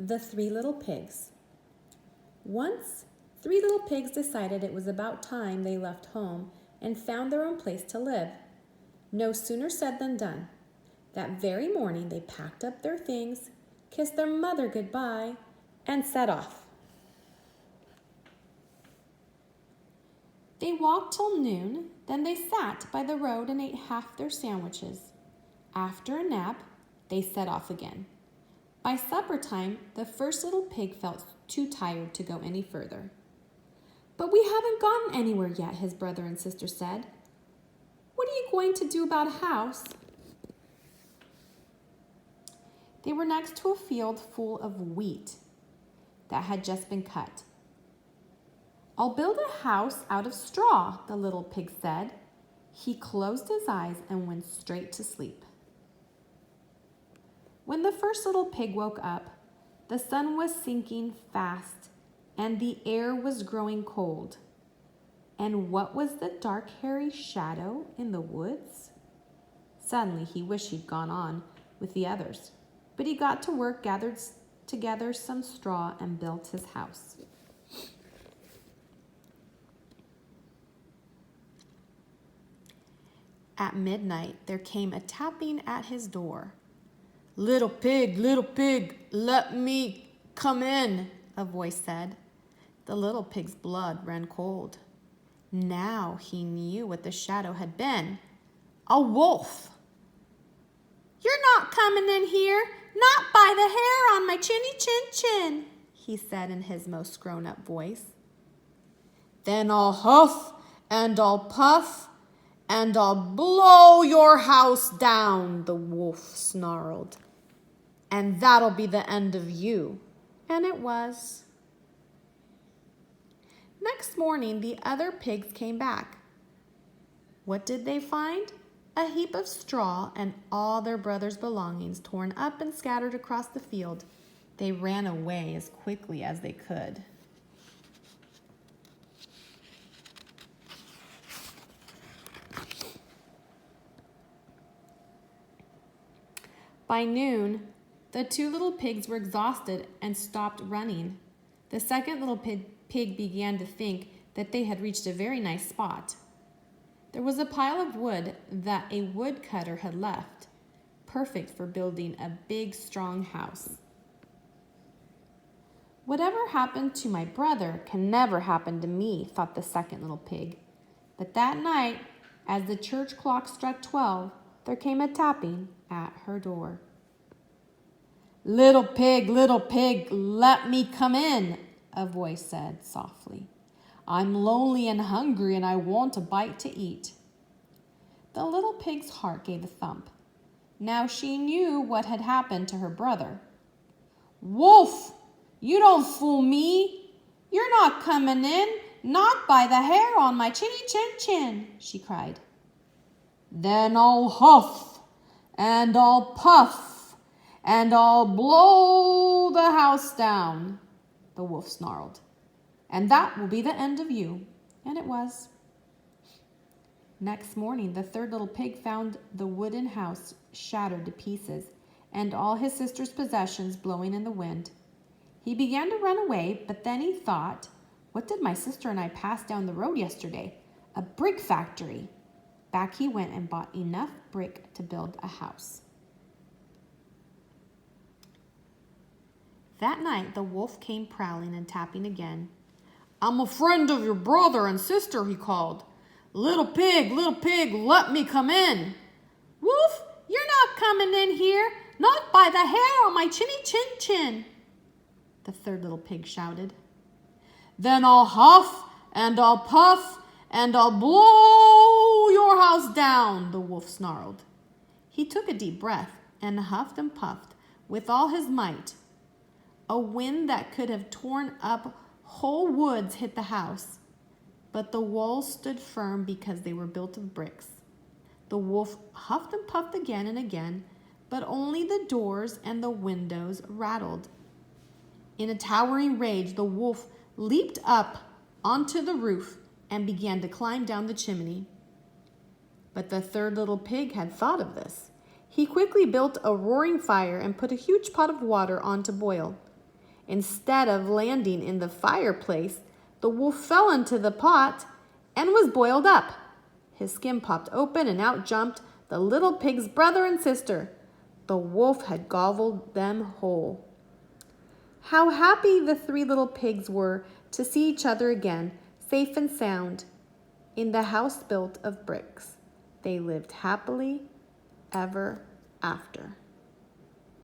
The Three Little Pigs. Once, three little pigs decided it was about time they left home and found their own place to live. No sooner said than done. That very morning they packed up their things, kissed their mother goodbye, and set off. They walked till noon, then they sat by the road and ate half their sandwiches. After a nap, they set off again. By supper time, the first little pig felt too tired to go any further. "But we haven't gotten anywhere yet," his brother and sister said. "What are you going to do about a house?" They were next to a field full of wheat that had just been cut. "I'll build a house out of straw," the little pig said. He closed his eyes and went straight to sleep. When the first little pig woke up, the sun was sinking fast and the air was growing cold. And what was the dark, hairy shadow in the woods? Suddenly he wished he'd gone on with the others, but he got to work, gathered together some straw, and built his house. At midnight, there came a tapping at his door. Little pig, let me come in," a voice said. The little pig's blood ran cold. Now he knew what the shadow had been. A wolf. "You're not coming in here, not by the hair on my chinny chin chin," he said in his most grown-up voice. "Then I'll huff and I'll puff and I'll blow your house down," the wolf snarled. "And that'll be the end of you." And it was. Next morning, the other pigs came back. What did they find? A heap of straw and all their brothers' belongings torn up and scattered across the field. They ran away as quickly as they could. By noon, the two little pigs were exhausted and stopped running. The second little pig began to think that they had reached a very nice spot. There was a pile of wood that a woodcutter had left, perfect for building a big, strong house. "Whatever happened to my brother can never happen to me," thought the second little pig. But that night, as the church clock struck 12, there came a tapping at her door. Little pig, let me come in," a voice said softly. "I'm lonely and hungry and I want a bite to eat." The little pig's heart gave a thump. Now she knew what had happened to her brother. "Wolf, you don't fool me. You're not coming in, not by the hair on my chinny chin chin," she cried. "Then I'll huff and I'll puff and I'll blow the house down," the wolf snarled. "And that will be the end of you." And it was. Next morning, the third little pig found the wooden house shattered to pieces and all his sister's possessions blowing in the wind. He began to run away, but then he thought, "What did my sister and I pass down the road yesterday? A brick factory." Back he went and bought enough brick to build a house. That night, the wolf came prowling and tapping again. "I'm a friend of your brother and sister," he called. Little pig, let me come in." "Wolf, you're not coming in here, not by the hair on my chinny chin chin," the third little pig shouted. "Then I'll huff and I'll puff and I'll blow your house down," the wolf snarled. He took a deep breath and huffed and puffed with all his might. A wind that could have torn up whole woods hit the house, but the walls stood firm because they were built of bricks. The wolf huffed and puffed again and again, but only the doors and the windows rattled. In a towering rage, the wolf leaped up onto the roof and began to climb down the chimney. But the third little pig had thought of this. He quickly built a roaring fire and put a huge pot of water on to boil. Instead of landing in the fireplace, the wolf fell into the pot and was boiled up. His skin popped open and out jumped the little pig's brother and sister. The wolf had gobbled them whole. How happy the three little pigs were to see each other again, safe and sound, in the house built of bricks. They lived happily ever after.